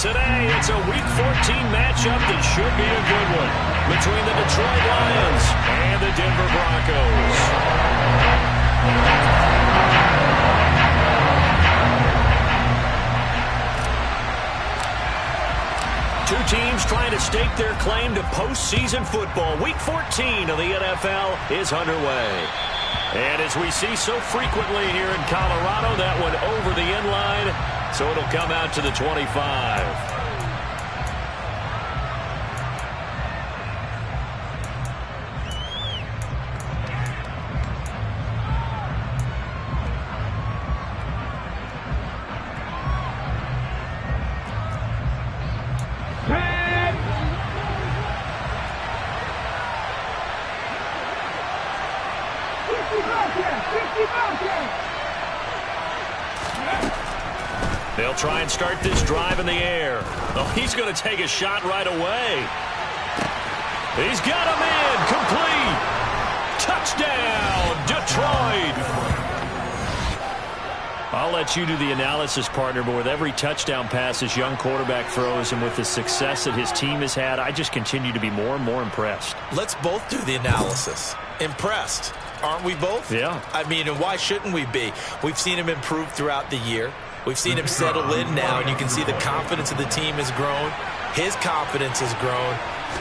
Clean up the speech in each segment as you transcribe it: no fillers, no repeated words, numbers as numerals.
Today, it's a Week 14 matchup that should be a good one between the Detroit Lions and the Denver Broncos. Two teams trying to stake their claim to postseason football. Week 14 of the NFL is underway. And as we see so frequently here in Colorado, that one over the end line, so it'll come out to the 25. They'll try and start this drive in the air. Oh, he's going to take a shot right away. He's got him in. Complete. Touchdown, Detroit. I'll let you do the analysis, partner, but with every touchdown pass this young quarterback throws and with the success that his team has had, I just continue to be more and more impressed. Let's both do the analysis. Impressed. Aren't we both? Yeah. I mean, and why shouldn't we be? We've seen him improve throughout the year. We've seen him settle in now, and you can see the confidence of the team has grown. His confidence has grown.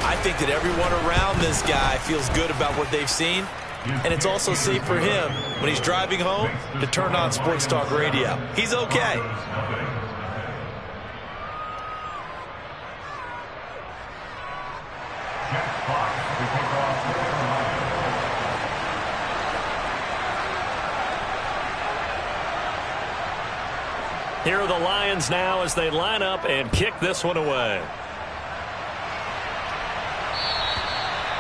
I think that everyone around this guy feels good about what they've seen, and it's also safe for him when he's driving home to turn on Sports Talk Radio. He's okay. Here are the Lions now as they line up and kick this one away.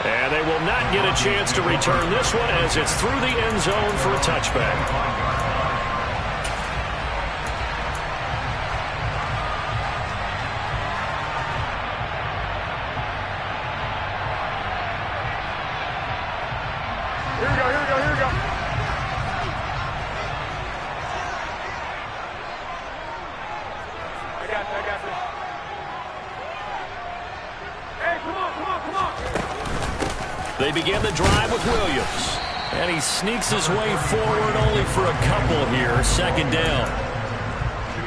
And they will not get a chance to return this one as it's through the end zone for a touchback. They begin the drive with Williams. And he sneaks his way forward only for a couple here. Second down.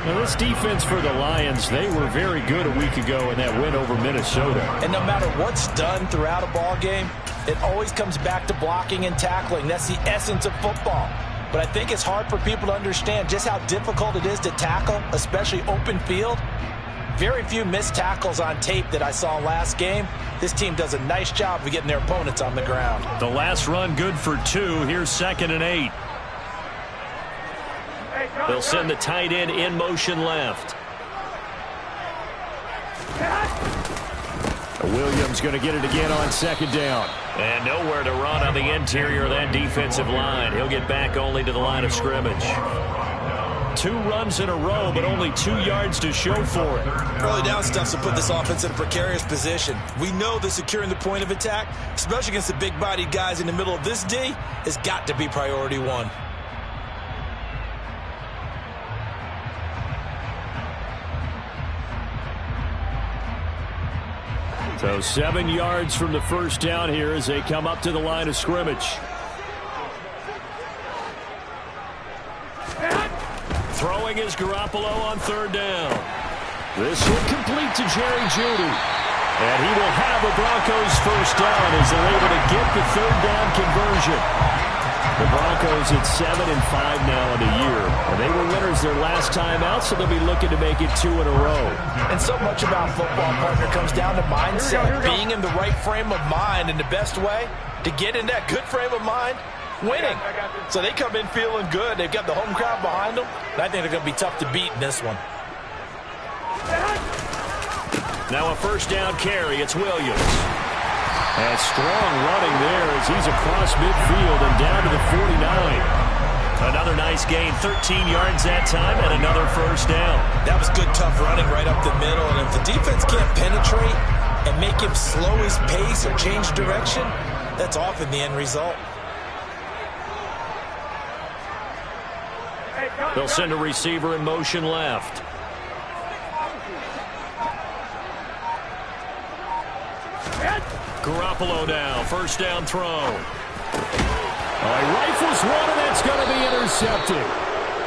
Now this defense for the Lions, they were very good a week ago in that win over Minnesota. And no matter what's done throughout a ball game, it always comes back to blocking and tackling. That's the essence of football. But I think it's hard for people to understand just how difficult it is to tackle, especially open field. Very few missed tackles on tape that I saw last game. This team does a nice job of getting their opponents on the ground. The last run good for 2. Here's 2nd and 8. They'll send the tight end in motion left. Williams going to get it again on 2nd down. And nowhere to run on the interior of that defensive line. He'll get back only to the line of scrimmage. 2 runs in a row, but only 2 yards to show for it. Early down stuff to put this offense in a precarious position. We know that securing the point of attack, especially against the big-bodied guys in the middle of this D, has got to be priority 1. So 7 yards from the first down here as they come up to the line of scrimmage. Throwing is Garoppolo on 3rd down. This will complete to Jerry Jeudy. And he will have a Broncos first down as they're able to get the 3rd down conversion. The Broncos at 7-5 now in the year. And they were winners their last time out, so they'll be looking to make it 2 in a row. And so much about football, partner, comes down to mindset. Being in the right frame of mind, and the best way to get in that good frame of mind, winning. So they come in feeling good. They've got the home crowd behind them. And I think they're going to be tough to beat in this one. Now a first down carry. It's Williams. And strong running there as he's across midfield and down to the 49. Another nice gain. 13 yards that time and another first down. That was good, tough running right up the middle. And if the defense can't penetrate and make him slow his pace or change direction, that's often the end result. They'll send a receiver in motion left. Garoppolo now, first down throw. He rifles one, and that's going to be intercepted.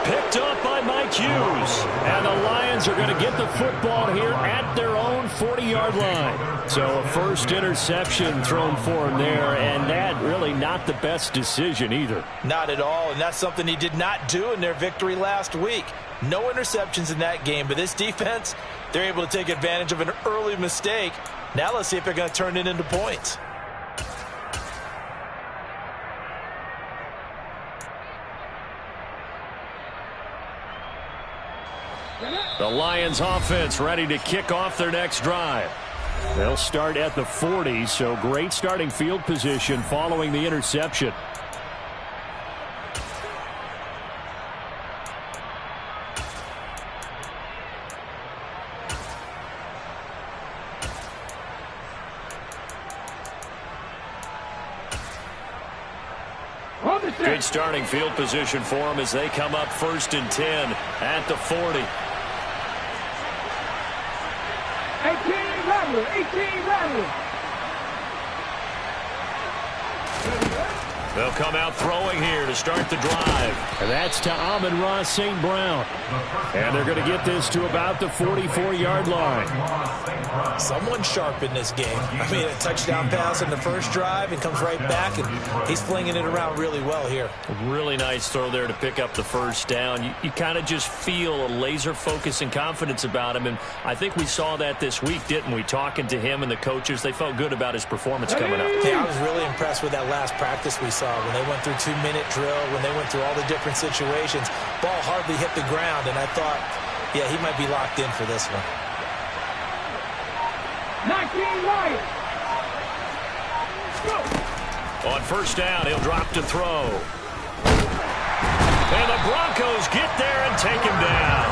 Picked up by Mike Hughes. And the Lions are going to get the football here at their own 40-yard line. So a first interception thrown for him there, and that really not the best decision either. Not at all, and that's something he did not do in their victory last week. No interceptions in that game, but this defense, they're able to take advantage of an early mistake. Now let's see if they're going to turn it into points. The Lions offense ready to kick off their next drive. They'll start at the 40, so great starting field position following the interception. Good starting field position for them as they come up 1st and 10 at the 40. 18 Rattler. They'll come out throwing here to start the drive. And that's to Amon-Ra St. Brown. And they're going to get this to about the 44-yard line. Someone sharp in this game. I mean, a touchdown pass in the first drive and comes right back, and he's flinging it around really well here. A really nice throw there to pick up the first down. You kind of just feel a laser focus and confidence about him, and I think we saw that this week, didn't we? Talking to him and the coaches, they felt good about his performance coming up. Yeah, I was really impressed with that last practice we saw when they went through 2-minute drill, when they went through all the different situations. Ball hardly hit the ground, and I thought, yeah, he might be locked in for this one. 19 Lions. On first down, he'll drop to throw. And the Broncos get there and take him down.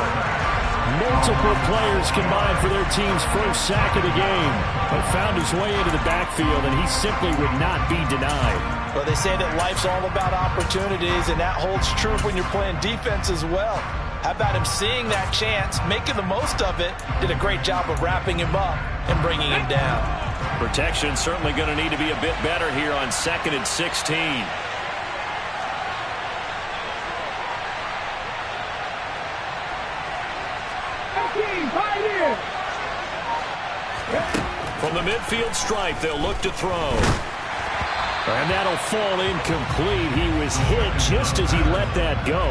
Multiple players combined for their team's first sack of the game. But found his way into the backfield, and he simply would not be denied. Well, they say that life's all about opportunities, and that holds true when you're playing defense as well. How about him seeing that chance, making the most of it, did a great job of wrapping him up and bringing him down. Protection certainly going to need to be a bit better here on 2nd and 16. From the midfield stripe, they'll look to throw. And that'll fall incomplete. He was hit just as he let that go.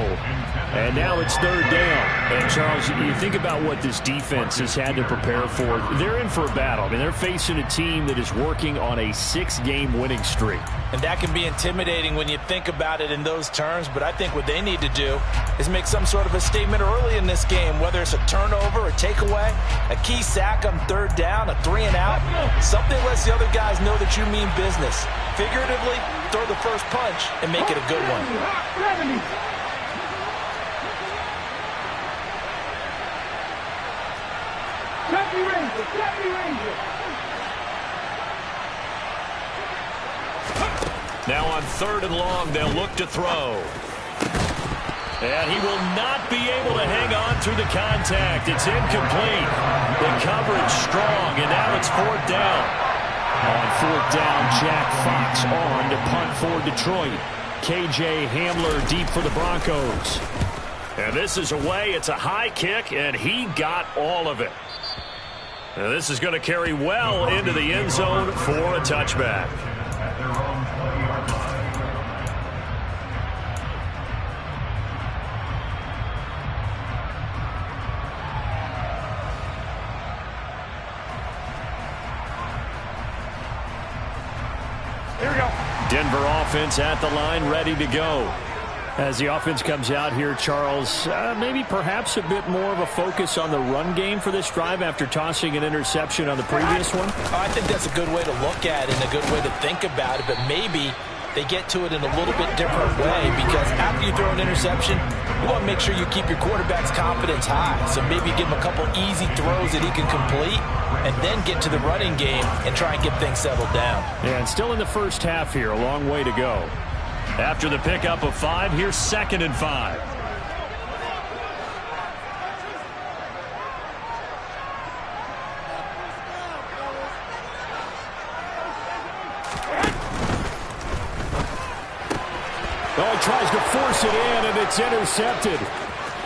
And now it's 3rd down. And, Charles, you think about what this defense has had to prepare for. They're in for a battle. I mean, they're facing a team that is working on a 6-game winning streak. And that can be intimidating when you think about it in those terms. But I think what they need to do is make some sort of a statement early in this game, whether it's a turnover, a takeaway, a key sack on 3rd down, a 3-and-out. Something lets the other guys know that you mean business. Figuratively, throw the first punch and make it a good one. Now on 3rd and long, they'll look to throw. And he will not be able to hang on through the contact. It's incomplete. The coverage strong, and now it's 4th down. On 4th down, Jack Fox on to punt for Detroit. KJ Hamler deep for the Broncos. And this is away. It's a high kick, and he got all of it. Now this is going to carry well into the end zone for a touchback. Here we go. Denver offense at the line, ready to go. As the offense comes out here, Charles, maybe perhaps a bit more of a focus on the run game for this drive after tossing an interception on the previous one? I think that's a good way to look at it and a good way to think about it, but maybe they get to it in a little bit different way, because after you throw an interception, you want to make sure you keep your quarterback's confidence high. So maybe give him a couple easy throws that he can complete and then get to the running game and try and get things settled down. Yeah, and still in the first half here, a long way to go. After the pickup of 5, here's 2nd and 5. ball, tries to force it in, and it's intercepted.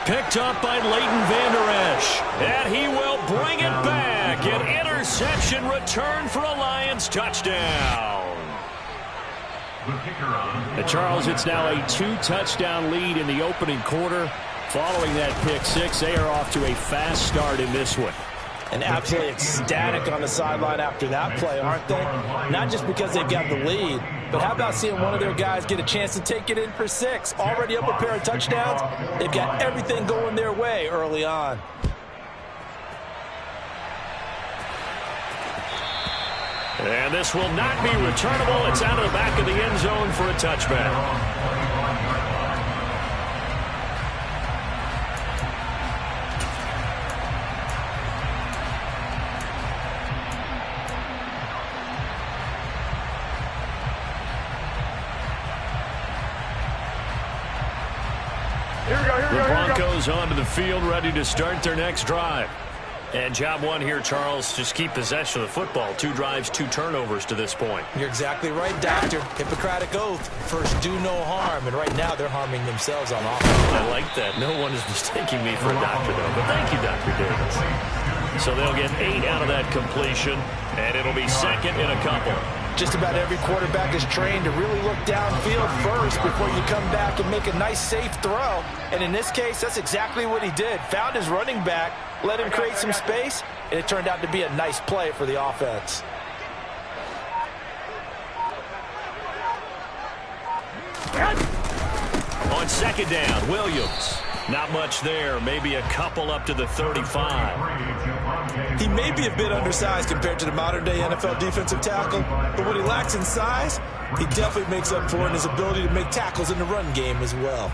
Picked up by Leighton Vander Esch. And he will bring it back. An interception return for a Lions touchdown. And Charles, it's now a 2-touchdown lead in the opening quarter. Following that pick six, they are off to a fast start in this one. And absolutely ecstatic on the sideline after that play, aren't they? Not just because they've got the lead, but how about seeing one of their guys get a chance to take it in for 6? Already up a pair of touchdowns. They've got everything going their way early on. And this will not be returnable. It's out of the back of the end zone for a touchback. The Broncos onto the field, ready to start their next drive. And job one here, Charles, just keep possession of the football. 2 drives, 2 turnovers to this point. You're exactly right, Doctor. Hippocratic oath. First, do no harm. And right now, they're harming themselves on offense. I like that. No one is mistaking me for a doctor, though. But thank you, Dr. Davis. So they'll get 8 out of that completion, and it'll be second in a couple. Just about every quarterback is trained to really look downfield first before you come back and make a nice, safe throw. And in this case, that's exactly what he did. Found his running back, let him create some space, and it turned out to be a nice play for the offense. On second down, Williams. Not much there. Maybe a couple up to the 35. He may be a bit undersized compared to the modern-day NFL defensive tackle, but what he lacks in size, he definitely makes up for in his ability to make tackles in the run game as well.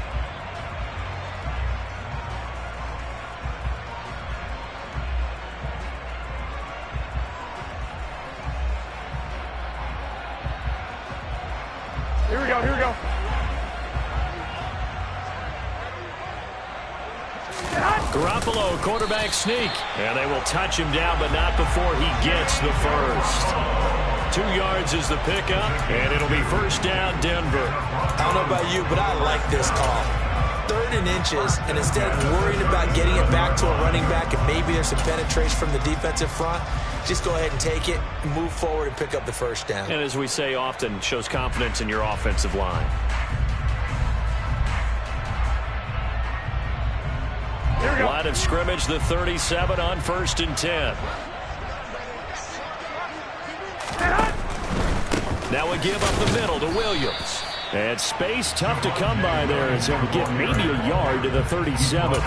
Here we go, here we go. Garoppolo, quarterback sneak. And they will touch him down, but not before he gets the first. 2 yards is the pickup, and it'll be first down, Denver. I don't know about you, but I like this call. 3rd and inches, and instead of worrying about getting it back to a running back and maybe there's some penetration from the defensive front, just go ahead and take it, move forward, and pick up the first down. And as we say often, shows confidence in your offensive line. Line of scrimmage, the 37 on 1st and 10. Now a give up the middle to Williams. And space tough to come by there as he'll get maybe a yard to the 37.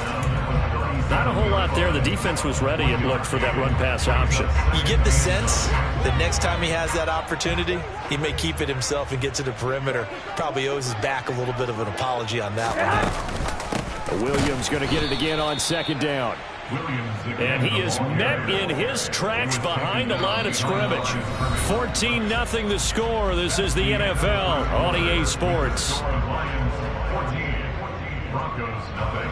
Not a whole lot there. The defense was ready and looked for that run-pass option. You get the sense that next time he has that opportunity, he may keep it himself and get to the perimeter. Probably owes his back a little bit of an apology on that one. Williams going to get it again on second down. And he is met in his tracks behind the line of scrimmage. 14-0 the score. This is the NFL on EA Sports. Broncos nothing.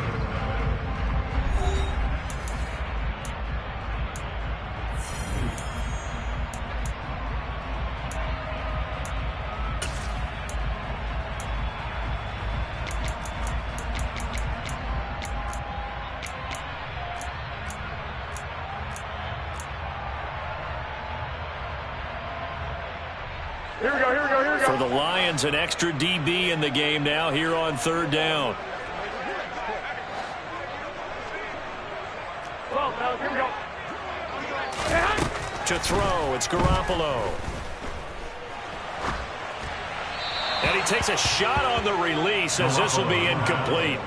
Here we go, here we go, here we go. For the Lions, an extra DB in the game now here on 3rd down. Well, here we go. To throw, it's Garoppolo. And he takes a shot on the release as this will be incomplete.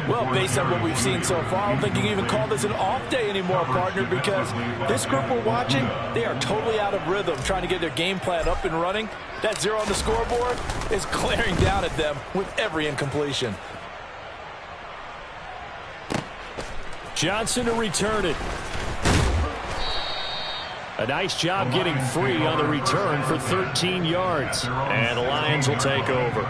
Well, based on what we've seen so far, I don't think you can even call this an off day anymore, partner, because this group we're watching, they are totally out of rhythm, trying to get their game plan up and running. That 0 on the scoreboard is glaring down at them with every incompletion. Johnson to return it. A nice job getting free on the return for 13 yards. And the Lions will take over.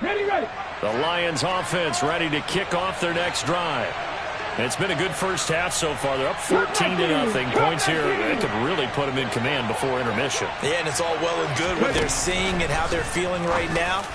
The Lions offense ready to kick off their next drive. It's been a good first half so far. They're up 14-0. Points here, they could really put them in command before intermission. Yeah, and it's all well and good what they're seeing and how they're feeling right now.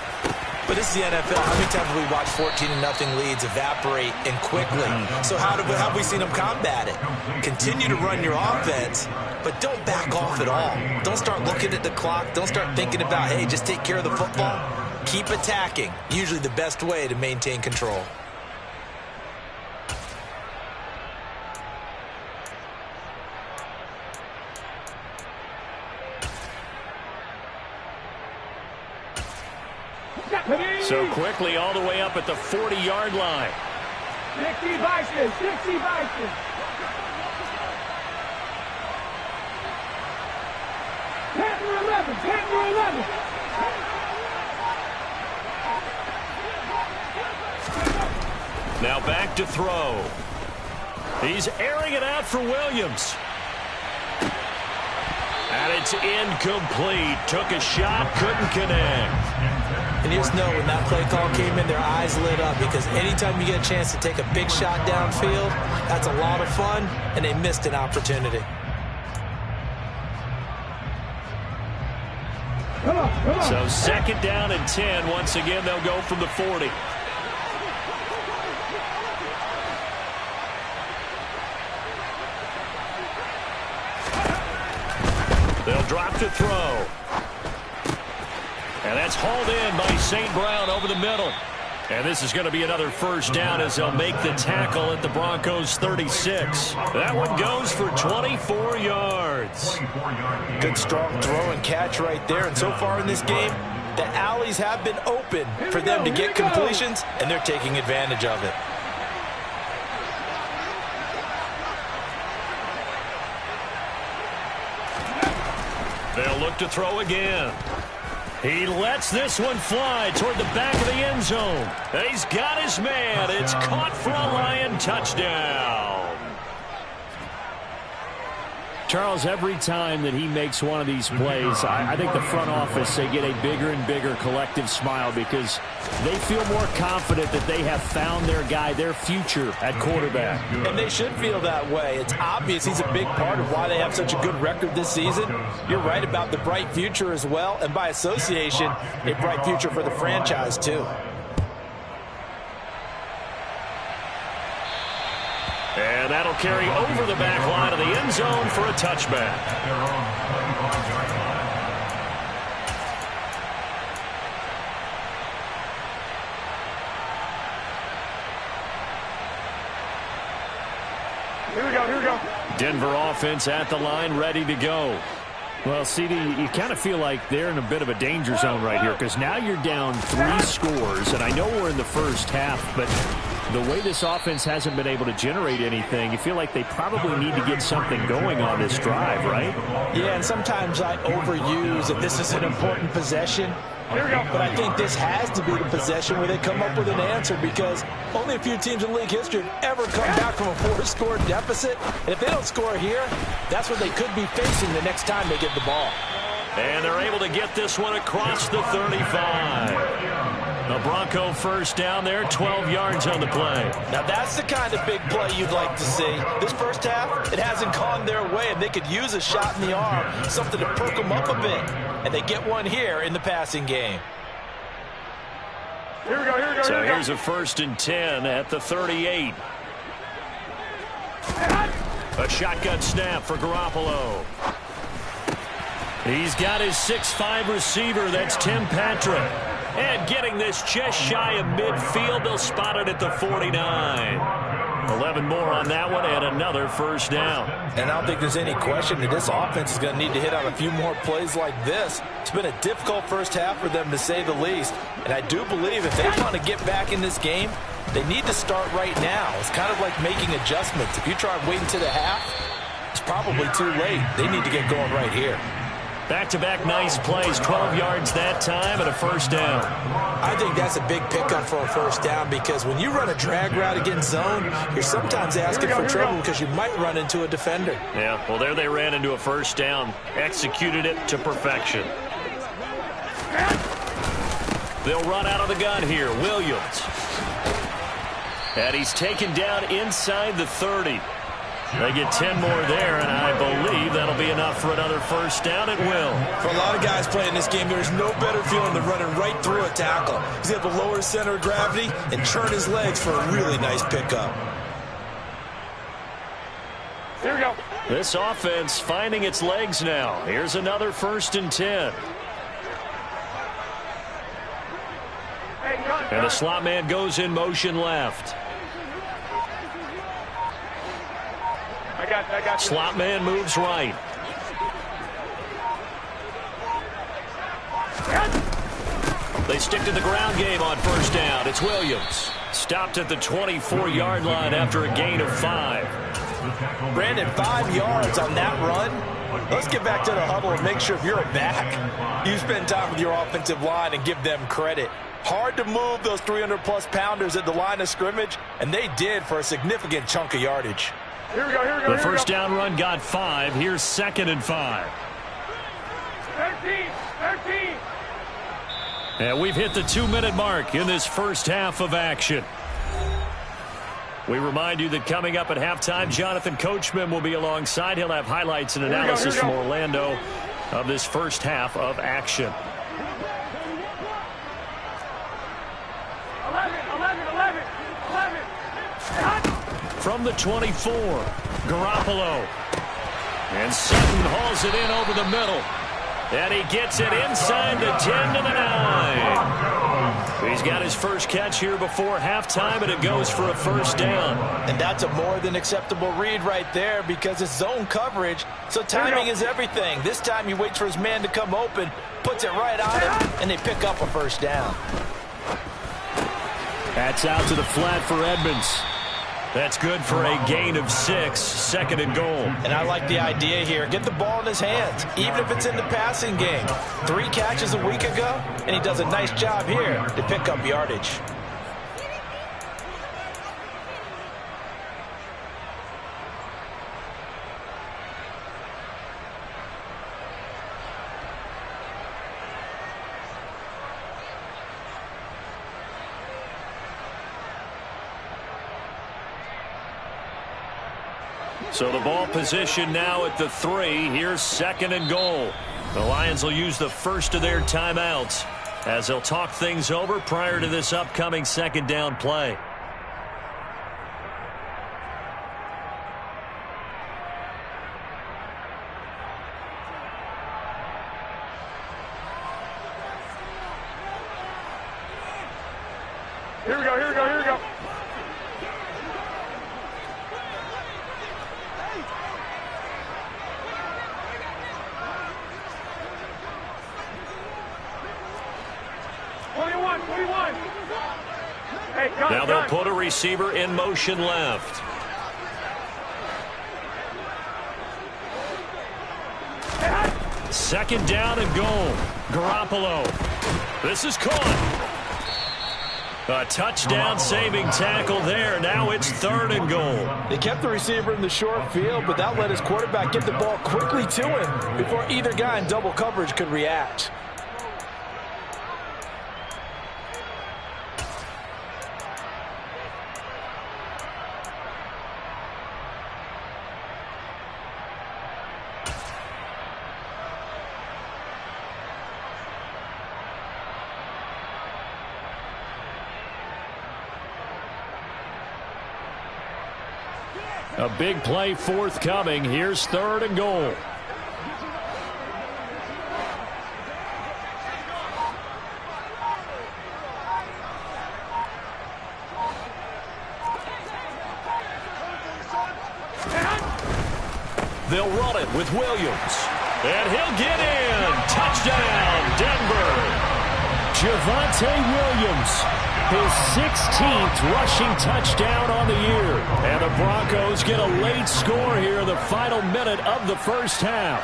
But this is the NFL. How many times have we watched 14-0 leads evaporate and quickly? So how have we seen them combat it? Continue to run your offense, but don't back off at all. Don't start looking at the clock. Don't start thinking about, hey, just take care of the football. Keep attacking. Usually the best way to maintain control. So quickly all the way up at the 40-yard line. 60 Vikings, 60 Vikings. Panther 11, Panther 11. Now back to throw. He's airing it out for Williams. And it's incomplete. Took a shot, couldn't connect. And you just know when that play call came in, their eyes lit up, because anytime you get a chance to take a big shot downfield, that's a lot of fun, and they missed an opportunity. So second down and 10. Once again, they'll go from the 40. They'll drop to throw. And that's hauled in by St. Brown over the middle. And this is going to be another first down as they'll make the tackle at the Broncos 36. That one goes for 24 yards. Good strong throw and catch right there. And so far in this game, the alleys have been open for them to get completions, and they're taking advantage of it. They'll look to throw again. He lets this one fly toward the back of the end zone. He's got his man. It's caught for a Lion touchdown. Charles, every time that he makes one of these plays, I think the front office, they get a bigger and bigger collective smile because they feel more confident that they have found their guy, their future at quarterback. And they should feel that way. It's obvious he's a big part of why they have such a good record this season. You're right about the bright future as well, and by association, a bright future for the franchise too. And that'll carry over the back line of the end zone for a touchback. Here we go, here we go. Denver offense at the line, ready to go. Well, CD, you kind of feel like they're in a bit of a danger zone right here because now you're down 3 scores, and I know we're in the first half, but the way this offense hasn't been able to generate anything, you feel like they probably need to get something going on this drive, right? Yeah, and sometimes I overuse that this is an important possession. Here we go. But I think this has to be the possession where they come up with an answer, because only a few teams in league history have ever come back from a 4-score deficit. And if they don't score here, that's what they could be facing the next time they get the ball. And they're able to get this one across the 35. The Bronco first down there, 12 yards on the play. Now that's the kind of big play you'd like to see. This first half, it hasn't gone their way, and they could use a shot in the arm, something to perk them up a bit. And they get one here in the passing game. Here we go, here we go, So here we go. here's a 1st and 10 at the 38. A shotgun snap for Garoppolo. He's got his 6'5" receiver, that's Tim Patrick. And getting this just shy of midfield, they'll spot it at the 49. 11 more on that one and another first down. And I don't think there's any question that this offense is going to need to hit on a few more plays like this. It's been a difficult first half for them, to say the least. And I do believe if they want to get back in this game, they need to start right now. It's kind of like making adjustments. If you try waiting to the half, it's probably too late. They need to get going right here. Back-to-back nice plays, 12 yards that time and a first down. I think that's a big pickup for a first down, because when you run a drag route against zone, you're sometimes asking for trouble because you might run into a defender. Yeah, well, there they ran into a first down, executed it to perfection. They'll run out of the gun here. Williams. And he's taken down inside the 30. They get 10 more there, and I believe that'll be enough for another first down at will. For a lot of guys playing this game, there's no better feeling than running right through a tackle. He's able to lower his center of gravity and turn his legs for a really nice pickup. Here we go. This offense finding its legs now. Here's another 1st and 10. And the slot man goes in motion left. I got you. Slot man moves right. They stick to the ground game on 1st down. It's Williams. Stopped at the 24-yard line after a gain of 5. Brandon, 5 yards on that run. Let's get back to the huddle and make sure if you're a back, you spend time with your offensive line and give them credit. Hard to move those 300-plus pounders at the line of scrimmage, and they did for a significant chunk of yardage. Here we go. The first down run got 5. Here's 2nd and 5. 13. And we've hit the 2-minute mark in this first half of action. We remind you that coming up at halftime, Jonathan Coachman will be alongside. He'll have highlights and analysis from Orlando of this first half of action. 11. From the 24, Garoppolo. And Sutton hauls it in over the middle. And he gets it inside the 10 to the 9. He's got his first catch here before halftime, and it goes for a first down. And that's a more than acceptable read right there because it's zone coverage, so timing is everything. This time he waits for his man to come open, puts it right on him, and they pick up a first down. That's out to the flat for Edmonds. That's good for a gain of 6, 2nd and goal. And I like the idea here. Get the ball in his hands, even if it's in the passing game. 3 catches a week ago, and he does a nice job here to pick up yardage. So the ball position now at the 3. Here's 2nd and goal. The Lions will use the first of their timeouts as they'll talk things over prior to this upcoming 2nd down play. Here we go. 21. Hey, now they'll put a receiver in motion left. Second down and goal. Garoppolo. This is caught. A touchdown-saving tackle there. Now it's 3rd and goal. They kept the receiver in the short field, but that let his quarterback get the ball quickly to him before either guy in double coverage could react. A big play forthcoming. Here's 3rd and goal. They'll run it with Williams. And he'll get in. Touchdown, Denver. Javonte Williams. His 16th rushing touchdown on the year. And the Broncos get a late score here in the final minute of the first half.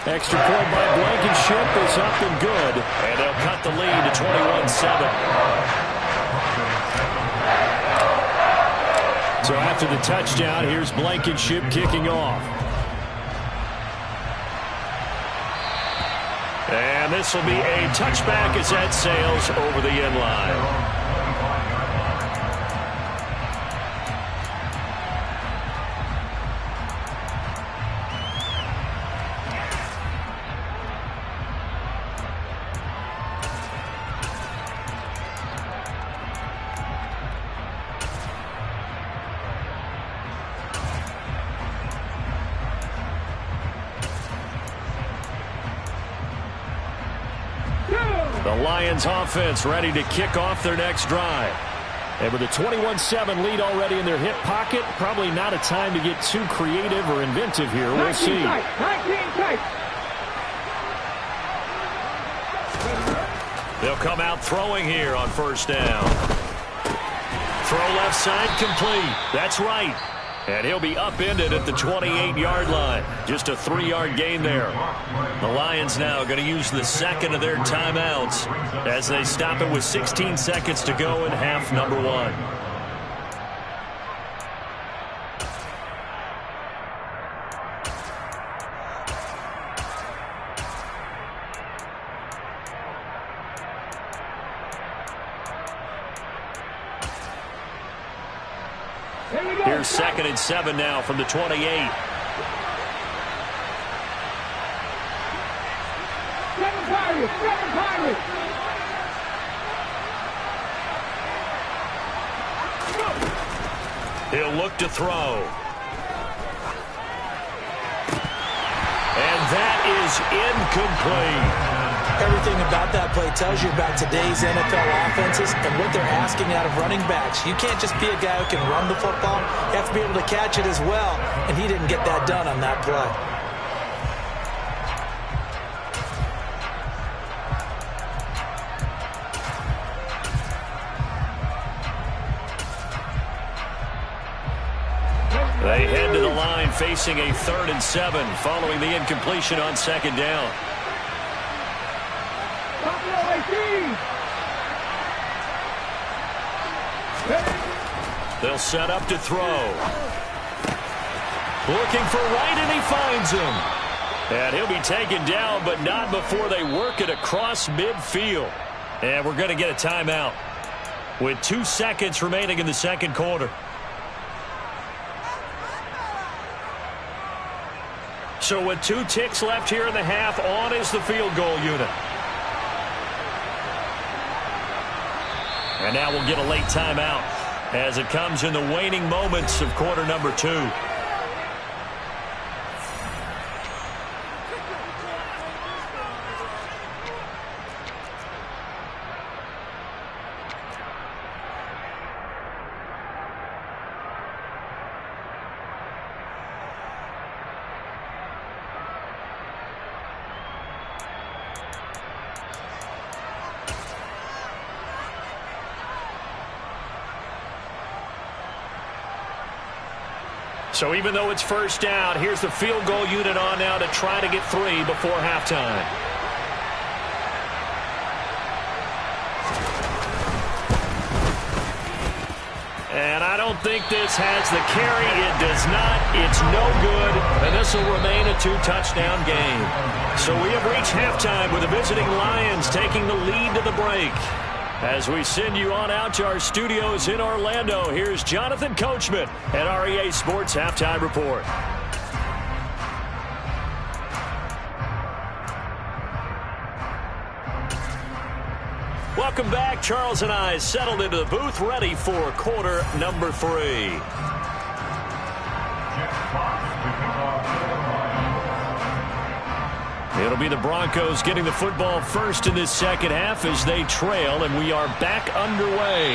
Extra point by Blankenship is up and good. And they'll cut the lead to 21-7. So after the touchdown, here's Blankenship kicking off. And this will be a touchback as that sails over the end line. The Lions offense ready to kick off their next drive. And with a 21-7 lead already in their hip pocket, probably not a time to get too creative or inventive here. We'll see. 19 tight. They'll come out throwing here on first down. Throw left side complete. That's right. And he'll be upended at the 28-yard line. Just a 3-yard gain there. The Lions now going to use the second of their timeouts as they stop it with 16 seconds to go in half number 1. Here's 2nd and 7 now from the 28. 7 Pirates. He'll look to throw. And that is incomplete. Everything about that play tells you about today's NFL offenses and what they're asking out of running backs. You can't just be a guy who can run the football. You have to be able to catch it as well, and he didn't get that done on that play. They head to the line facing a 3rd and 7 following the incompletion on 2nd down. They'll set up to throw. Looking for right, and he finds him. And he'll be taken down, but not before they work it across midfield. And we're going to get a timeout with 2 seconds remaining in the second quarter. So with 2 ticks left here in the half, on is the field goal unit. And now we'll get a late timeout as it comes in the waning moments of quarter number 2. So even though it's first down, here's the field goal unit on now to try to get 3 before halftime. And I don't think this has the carry. It does not. It's no good. And this will remain a 2-touchdown game. So we have reached halftime with the visiting Lions taking the lead to the break. As we send you on out to our studios in Orlando, here's Jonathan Coachman at REA Sports Halftime Report. Welcome back. Charles and I settled into the booth, ready for quarter number 3. It'll be the Broncos getting the football first in this second half as they trail, and we are back underway.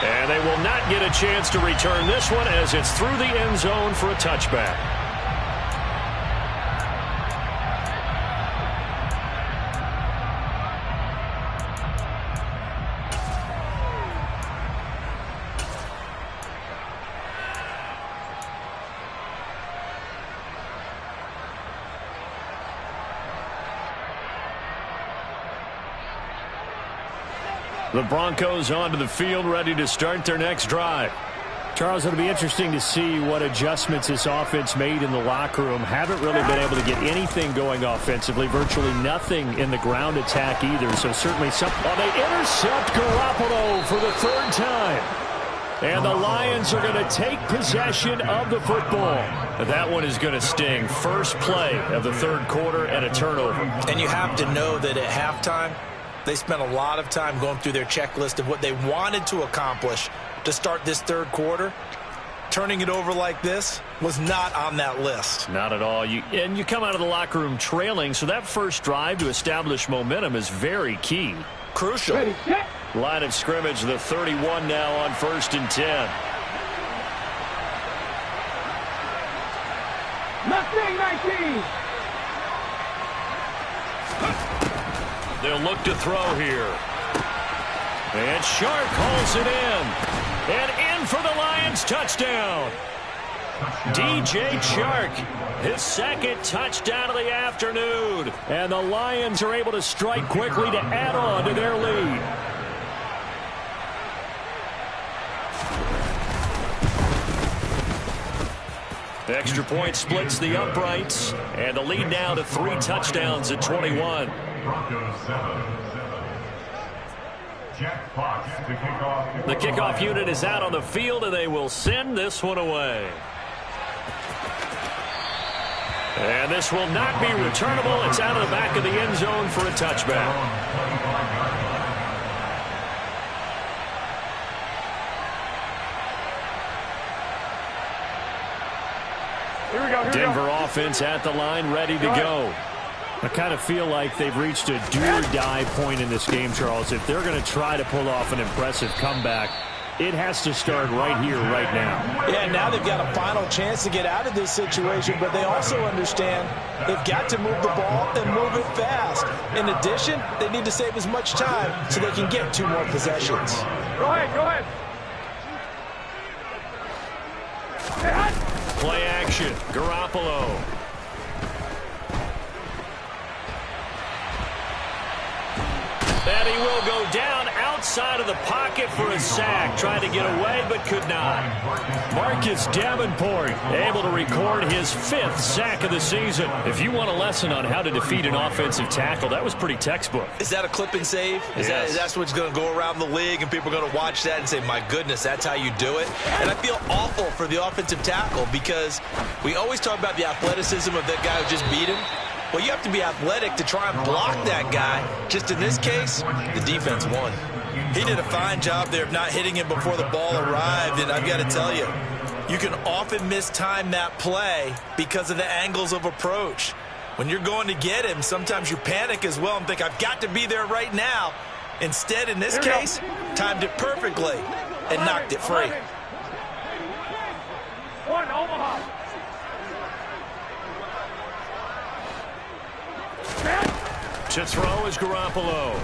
And they will not get a chance to return this one as it's through the end zone for a touchback. The Broncos onto the field, ready to start their next drive. Charles, it'll be interesting to see what adjustments this offense made in the locker room. Haven't really been able to get anything going offensively. Virtually nothing in the ground attack either. So certainly something. Well, they intercept Garoppolo for the third time. And the Lions are going to take possession of the football. That one is going to sting. First play of the third quarter and a turnover. And you have to know that at halftime, they spent a lot of time going through their checklist of what they wanted to accomplish to start this third quarter. Turning it over like this was not on that list. Not at all. And you come out of the locker room trailing, so that first drive to establish momentum is very key. Crucial. Ready, set. Line of scrimmage, the 31 now on 1st and 10. Mustang 19. They'll look to throw here. And Shark hauls it in. And in for the Lions touchdown. DJ Chark, his second touchdown of the afternoon. And the Lions are able to strike quickly to add on to their lead. Extra point splits the uprights. And the lead now to 3 touchdowns at 21. The kickoff unit is out on the field, and they will send this one away. And this will not be returnable. It's out of the back of the end zone for a touchback. Here we go. Denver offense at the line, ready to go. I kind of feel like they've reached a do-or-die point in this game, Charles. If they're going to try to pull off an impressive comeback, it has to start right here, right now. Yeah, now they've got a final chance to get out of this situation, but they also understand they've got to move the ball and move it fast. In addition, they need to save as much time so they can get 2 more possessions. Go ahead, go ahead. Hey, hot. Play action, Garoppolo. And he will go down outside of the pocket for a sack. Tried to get away, but could not. Marcus Davenport able to record his 5th sack of the season. If you want a lesson on how to defeat an offensive tackle, that was pretty textbook. Is that a clip and save? Yes. That's what's going to go around the league, and people are going to watch that and say, my goodness, that's how you do it? And I feel awful for the offensive tackle because we always talk about the athleticism of that guy who just beat him. Well, you have to be athletic to try and block that guy. Just in this case, the defense won. He did a fine job there of not hitting him before the ball arrived, and I've got to tell you, you can often mistime that play because of the angles of approach. When you're going to get him, sometimes you panic as well and think, I've got to be there right now. Instead, in this case, timed it perfectly and knocked it free. 1, Omaha. To throw is Garoppolo.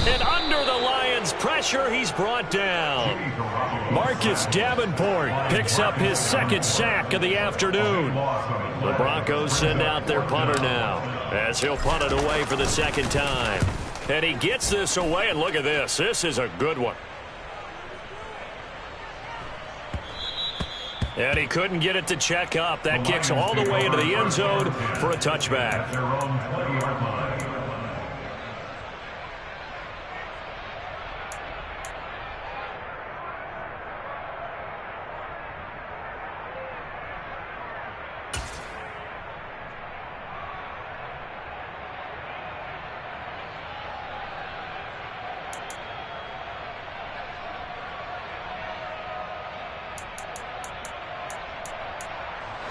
And under the Lions' pressure, he's brought down. Marcus Davenport picks up his 2nd sack of the afternoon. The Broncos send out their punter now as he'll punt it away for the 2nd time. And he gets this away, and look at this. This is a good one. And he couldn't get it to check up. That kicks all the way into the end zone for a touchback.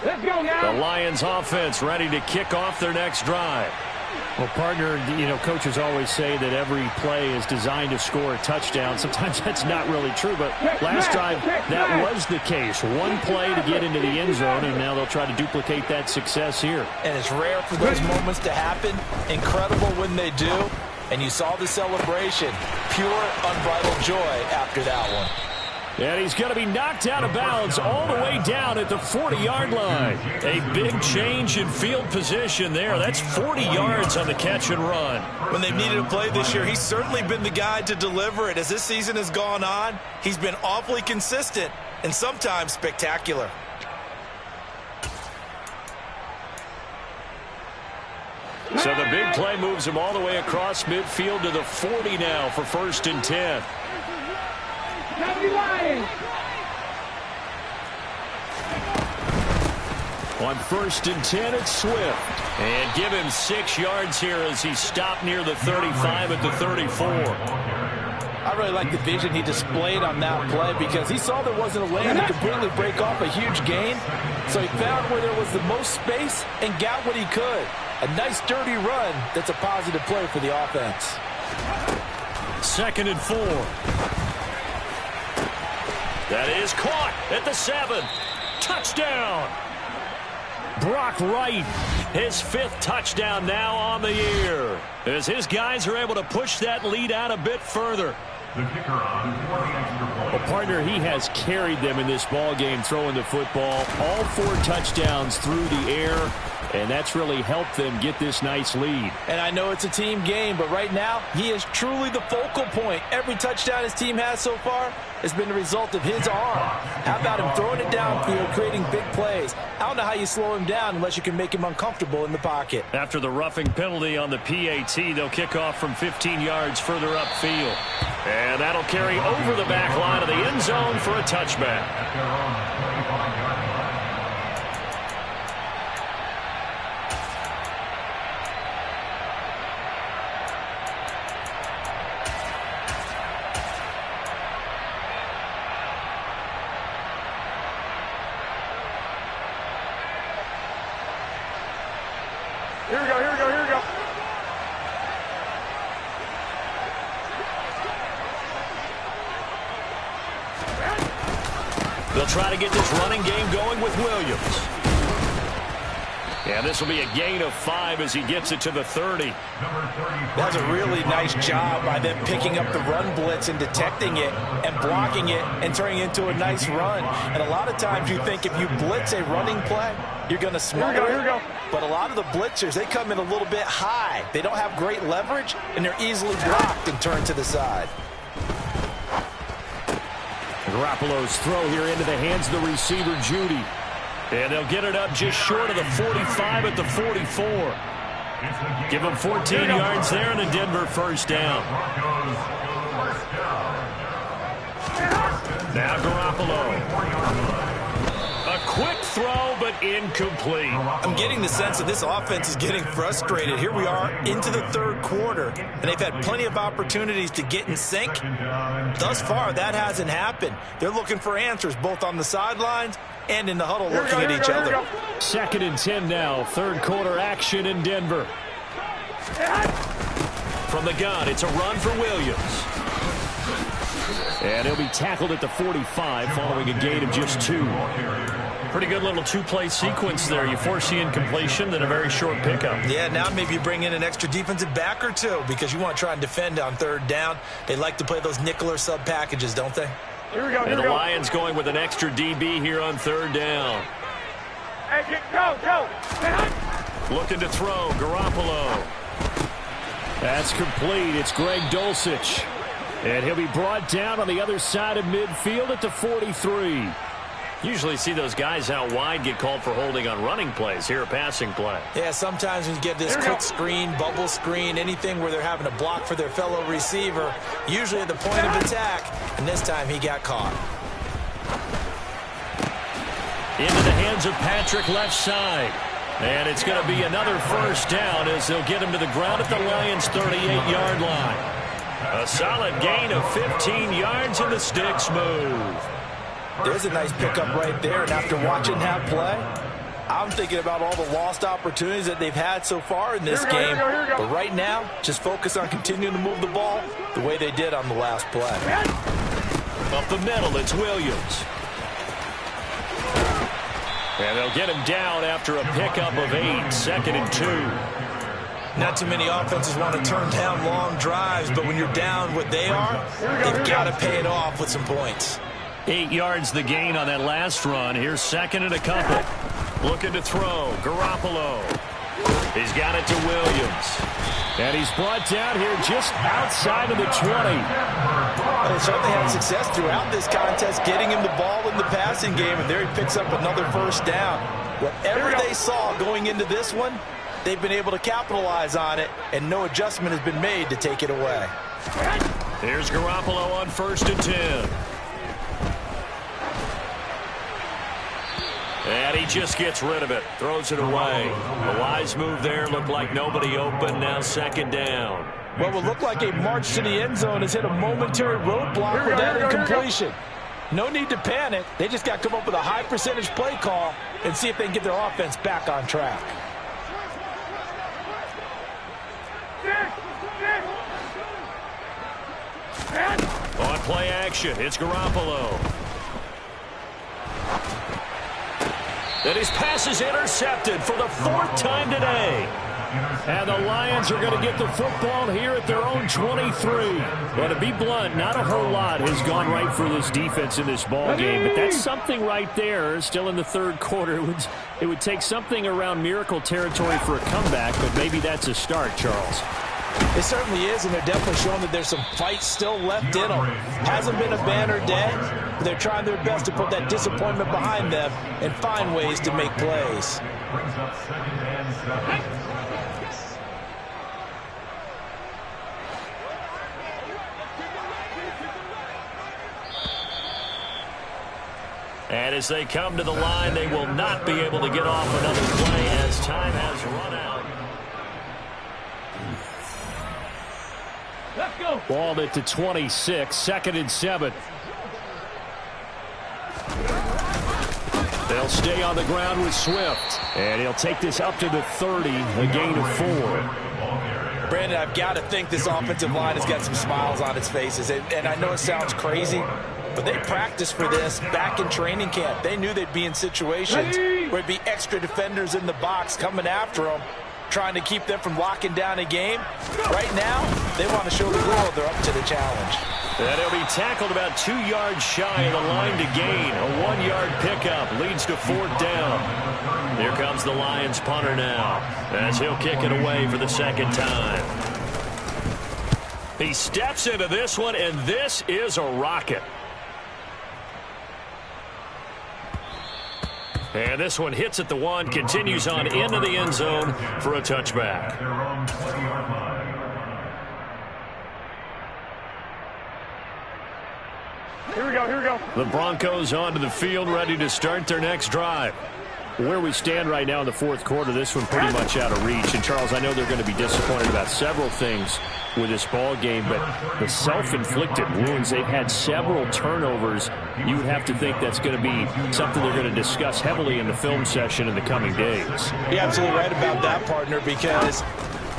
Let's go now. The Lions offense ready to kick off their next drive. Well, partner, coaches always say that every play is designed to score a touchdown. Sometimes that's not really true, but last drive, that was the case. One play to get into the end zone, and now they'll try to duplicate that success here. And it's rare for those moments to happen. Incredible when they do. And you saw the celebration. Pure, unbridled joy after that one. And he's going to be knocked out of bounds all the way down at the 40-yard line. A big change in field position there. That's 40 yards on the catch and run. When they've needed a play this year, he's certainly been the guy to deliver it. As this season has gone on, he's been awfully consistent and sometimes spectacular. So the big play moves him all the way across midfield to the 40 now for 1st and 10. On 1st and 10, it's Swift. And give him 6 yards here as he stopped near the 35 at the 34. I really like the vision he displayed on that play because he saw there wasn't a lane to completely break off a huge gain. So he found where there was the most space and got what he could. A nice, dirty run that's a positive play for the offense. 2nd and 4. That is caught at the 7. Touchdown. Brock Wright, his 5th touchdown now on the year, as his guys are able to push that lead out a bit further. A partner, he has carried them in this ball game throwing the football. All 4 touchdowns through the air, and that's really helped them get this nice lead. And I know it's a team game, but right now he is truly the focal point. Every touchdown his team has so far has been the result of his arm. How about him throwing it downfield, creating big plays? I don't know how you slow him down unless you can make him uncomfortable in the pocket. After the roughing penalty on the PAT, they'll kick off from 15 yards further upfield. And that'll carry over the back line of the end zone for a touchback. Here we go, here we go, here we go. They'll try to get this running game going with Williams. And this will be a gain of 5 as he gets it to the 30. That's a really nice job by them picking up the run blitz and detecting it and blocking it and turning it into a nice run. And a lot of times you think if you blitz a running play, you're going to smother it. Here we go. But a lot of the blitzers, they come in a little bit high. They don't have great leverage, and they're easily blocked and turned to the side. Garoppolo's throw here into the hands of the receiver, Judy. And they'll get it up just short of the 45 at the 44. Give them 14 yards there and a Denver 1st down. Now Garoppolo. A quick throw, but incomplete. I'm getting the sense that this offense is getting frustrated. Here we are into the 3rd quarter, and they've had plenty of opportunities to get in sync. Thus far, that hasn't happened. They're looking for answers both on the sidelines and in the huddle looking at each other. 2nd and 10 now. 3rd quarter action in Denver. From the gun, it's a run for Williams. And he'll be tackled at the 45 following a gain of just 2. Pretty good little 2-play sequence there. You force the incompletion, then a very short pickup. Yeah, now maybe you bring in an extra defensive back or 2 because you want to try and defend on 3rd down. They like to play those nickel or sub packages, don't they? Here we go, here And we the go. Lions going with an extra DB here on 3rd down. Hey, go. Looking to throw, Garoppolo. That's complete. It's Greg Dulcich. And he'll be brought down on the other side of midfield at the 43. Usually see those guys out wide get called for holding on running plays. Here a passing play. Yeah, sometimes when you get this quick screen, bubble screen, anything where they're having to block for their fellow receiver, usually at the point of attack, and this time he got caught. Into the hands of Patrick left side. And it's going to be another 1st down as they'll get him to the ground at the Lions' 38-yard line. A solid gain of 15 yards and the sticks move. There's a nice pickup right there, and after watching that play, I'm thinking about all the lost opportunities that they've had so far in this game. But right now, just focus on continuing to move the ball the way they did on the last play. Up the middle, it's Williams. And they'll get him down after a pickup of 8, 2nd and 2. Not too many offenses want to turn down long drives, but when you're down what they are, they've got to pay it off with some points. 8 yards the gain on that last run. Here's second and a couple. Looking to throw. Garoppolo. He's got it to Williams. And he's brought down here just outside of the 20. They certainly had success throughout this contest getting him the ball in the passing game, and there he picks up another first down. Whatever they saw going into this one, they've been able to capitalize on it, and no adjustment has been made to take it away. Here's Garoppolo on 1st and 10. And he just gets rid of it. Throws it away. A wise move there. Looked like nobody open. Now 2nd down. What would look like a march to the end zone has hit a momentary roadblock with that incompletion. No need to panic. They just got to come up with a high percentage play call and see if they can get their offense back on track. On play action, it's Garoppolo. And his pass is intercepted for the 4th time today. And the Lions are going to get the football here at their own 23. Well, to be blunt, not a whole lot has gone right for this defense in this ball game, but that's something right there. Still in the 3rd quarter. It would take something around miracle territory for a comeback, but maybe that's a start, Charles. It certainly is, and they're definitely showing that there's some fight still left in them. Hasn't been a banner day, but they're trying their best to put that disappointment behind them and find ways to make plays. And as they come to the line, they will not be able to get off another play as time has run out. Let's go. Balled it to 26, 2nd and 7. They'll stay on the ground with Swift. And he'll take this up to the 30, a gain of 4. Brandon, I've got to think this offensive line has got some smiles on its faces. And I know it sounds crazy, but they practiced for this back in training camp. They knew they'd be in situations where it'd be extra defenders in the box coming after them, trying to keep them from locking down a game. Right now, they want to show the world they're up to the challenge. And he'll be tackled about 2 yards shy of the line to gain. A 1-yard pickup leads to 4th down. Here comes the Lions punter now as he'll kick it away for the 2nd time. He steps into this one, and this is a rocket. And this one hits at the 1, continues on into the end zone for a touchback. Here we go, here we go. The Broncos onto the field, ready to start their next drive. Where we stand right now in the 4th quarter, this one pretty much out of reach. And, Charles, I know they're going to be disappointed about several things with this ball game, but the self-inflicted wounds, they've had several turnovers. You would have to think that's going to be something they're going to discuss heavily in the film session in the coming days. You're absolutely right about that, partner, because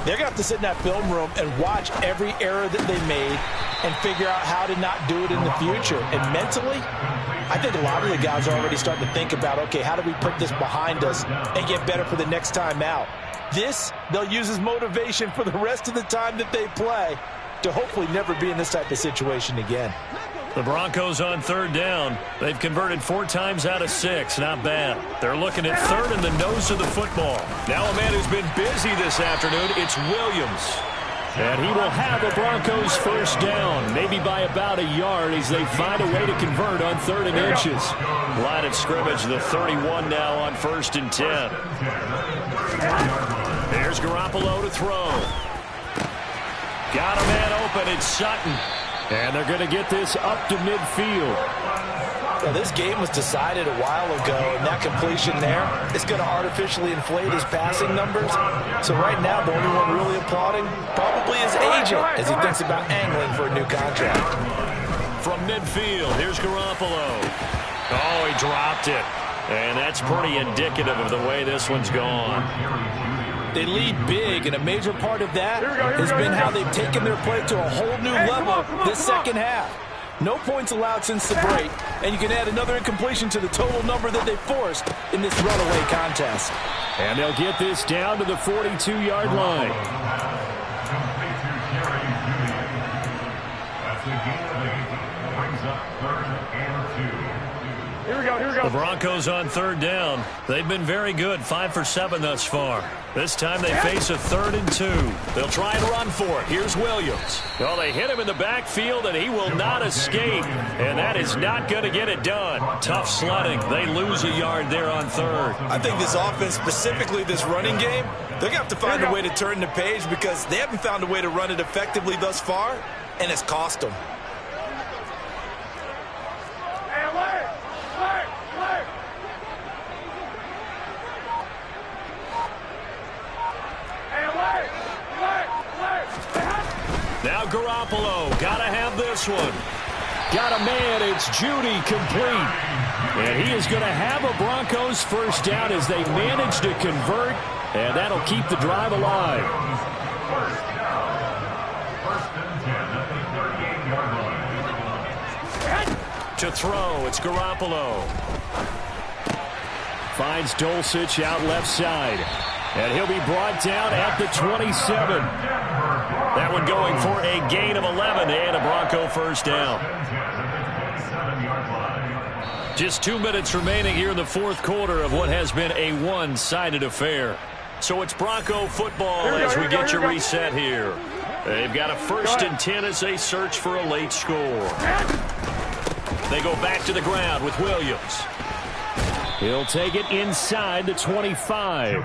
they're going to have to sit in that film room and watch every error that they made and figure out how to not do it in the future. And mentally, I think a lot of the guys are already starting to think about, okay, how do we put this behind us and get better for the next time out? This, they'll use as motivation for the rest of the time that they play to hopefully never be in this type of situation again. The Broncos on 3rd down. They've converted 4 times out of 6. Not bad. They're looking at 3rd and the nose of the football. Now a man who's been busy this afternoon, it's Williams. And he will have the Broncos 1st down, maybe by about a yard as they find a way to convert on 3rd and inches. Line of scrimmage, the 31 now on 1st and 10. There's Garoppolo to throw. Got a man open, it's Sutton. And they're going to get this up to midfield. Well, this game was decided a while ago, and that completion there is going to artificially inflate his passing numbers. So right now, the only one really applauding probably his agent as he thinks about angling for a new contract. From midfield, here's Garoppolo. Oh, he dropped it. And that's pretty indicative of the way this one's gone. They lead big, and a major part of that has been how they've taken their play to a whole new level this second half. No points allowed since the break, and you can add another incompletion to the total number that they forced in this runaway contest. And they'll get this down to the 42-yard line. Here we go, here we go. The Broncos on third down. They've been very good, 5 for 7 thus far. This time they face a 3rd and 2. They'll try and run for it. Here's Williams. Well, they hit him in the backfield, and he will not escape. And that is not going to get it done. Tough sledding. They lose a yard there on 3rd. I think this offense, specifically this running game, they're going to have to find a way to turn the page because they haven't found a way to run it effectively thus far, and it's cost them. Now Garoppolo, gotta have this one. Got a man, it's Judy, complete. And he is going to have a Broncos first down as they manage to convert, and that'll keep the drive alive. To throw, it's Garoppolo. Finds Dulcich out left side. And he'll be brought down at the 27. That one going for a gain of 11 and a Bronco first down. Just 2 minutes remaining here in the fourth quarter of what has been a one-sided affair. So it's Bronco football as we get you reset here. They've got a 1st and 10 as they search for a late score. They go back to the ground with Williams. He'll take it inside the 25.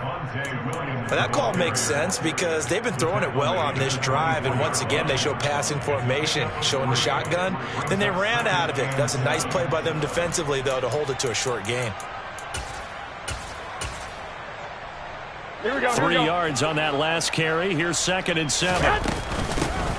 That call makes sense because they've been throwing it well on this drive, and once again they show passing formation, showing the shotgun. Then they ran out of it. That's a nice play by them defensively, though, to hold it to a short gain. Here we go, 3 yards on that last carry. Here's 2nd and 7.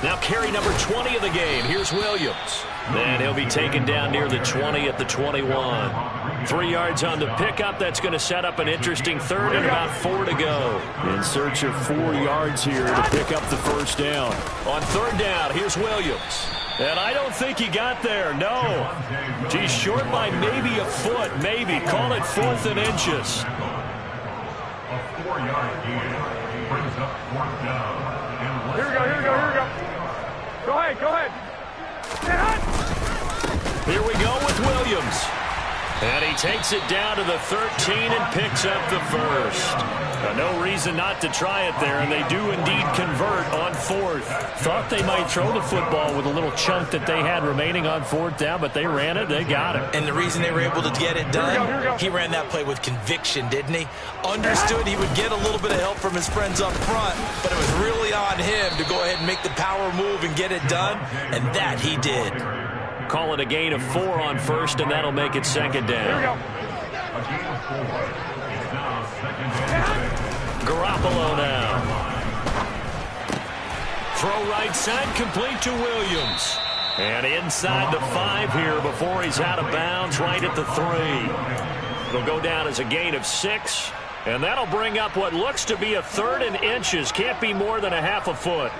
Now carry number 20 of the game. Here's Williams. And he'll be taken down near the 20 at the 21. 3 yards on the pickup. That's going to set up an interesting 3rd and about 4 to go. In search of 4 yards here to pick up the first down. On 3rd down, here's Williams. And I don't think he got there, no. He's short by maybe a foot, maybe. Call it 4th and inches. A 4-yard gain brings up 4th down. Here we go, here we go, here we go. Go ahead, go ahead. Here we go with Williams. And he takes it down to the 13 and picks up the first. No reason not to try it there, and they do indeed convert on 4th. Thought they might throw the football with a little chunk that they had remaining on 4th down, but they ran it, they got it. And the reason they were able to get it done, he ran that play with conviction, didn't he? Understood he would get a little bit of help from his friends up front, but it was really on him to go ahead and make the power move and get it done, and that he did. Call it a gain of 4 on 1st, and that'll make it 2nd down. Garoppolo now. Throw right side, complete to Williams. And inside the 5 here before he's out of bounds, right at the 3. It'll go down as a gain of 6, and that'll bring up what looks to be a 3rd and inches. Can't be more than a half a foot.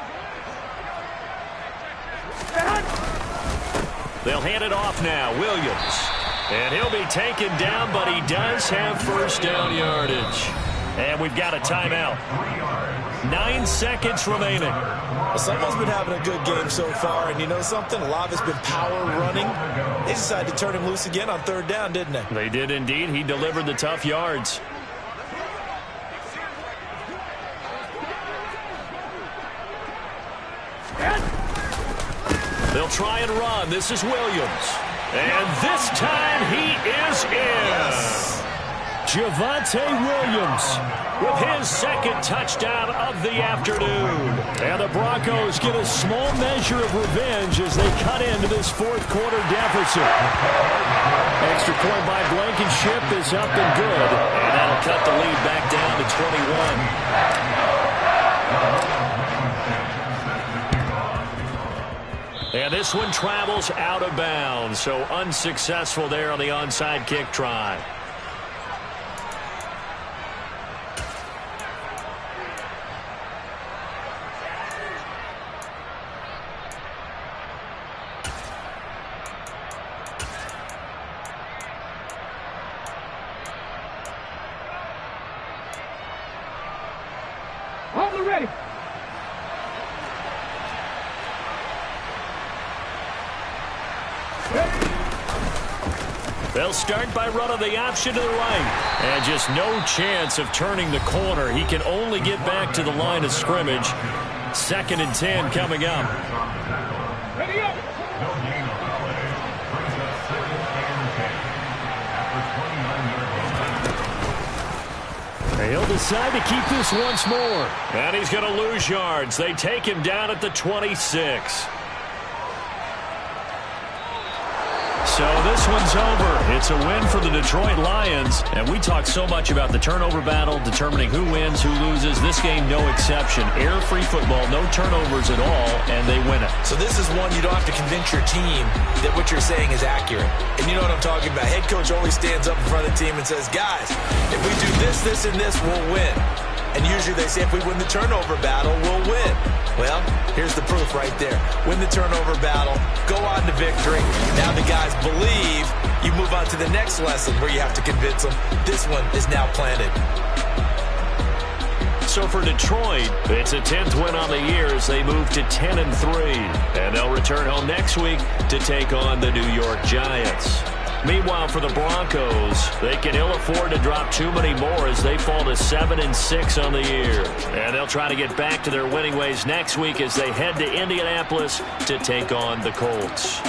They'll hand it off now, Williams. And he'll be taken down, but he does have first down yardage. And we've got a timeout. 9 seconds remaining. Well, someone's been having a good game so far, and you know something? A lot of it's been power running. They decided to turn him loose again on 3rd down, didn't they? They did indeed. He delivered the tough yards. They'll try and run. This is Williams. And this time he is in. Yes. Javonte Williams with his 2nd touchdown of the afternoon. And the Broncos get a small measure of revenge as they cut into this 4th quarter deficit. Extra point by Blankenship is up and good. And that'll cut the lead back down to 21. And this one travels out of bounds, so unsuccessful there on the onside kick try. Hold it ready. Ready, They'll start by running the option to the right. And just no chance of turning the corner. He can only get back to the line of scrimmage. 2nd and 10 coming up. Ready up. No gain on the play. Brings up 2nd and 10. After 29 yards. He'll decide to keep this once more. And he's going to lose yards. They take him down at the 26. So this one's over. It's a win for the Detroit Lions. And we talk so much about the turnover battle, determining who wins, who loses. This game, no exception. Error-free football, no turnovers at all, and they win it. So this is one you don't have to convince your team that what you're saying is accurate. And you know what I'm talking about. Head coach always stands up in front of the team and says, guys, if we do this, this, and this, we'll win. And usually they say if we win the turnover battle, we'll win. Well, here's the proof right there. Win the turnover battle, go on to victory. Now the guys believe. You move on to the next lesson where you have to convince them. This one is now planted. So for Detroit, it's a 10th win on the year as they move to 10-3. And they'll return home next week to take on the New York Giants. Meanwhile, for the Broncos, they can ill afford to drop too many more as they fall to 7-6 on the year. And they'll try to get back to their winning ways next week as they head to Indianapolis to take on the Colts.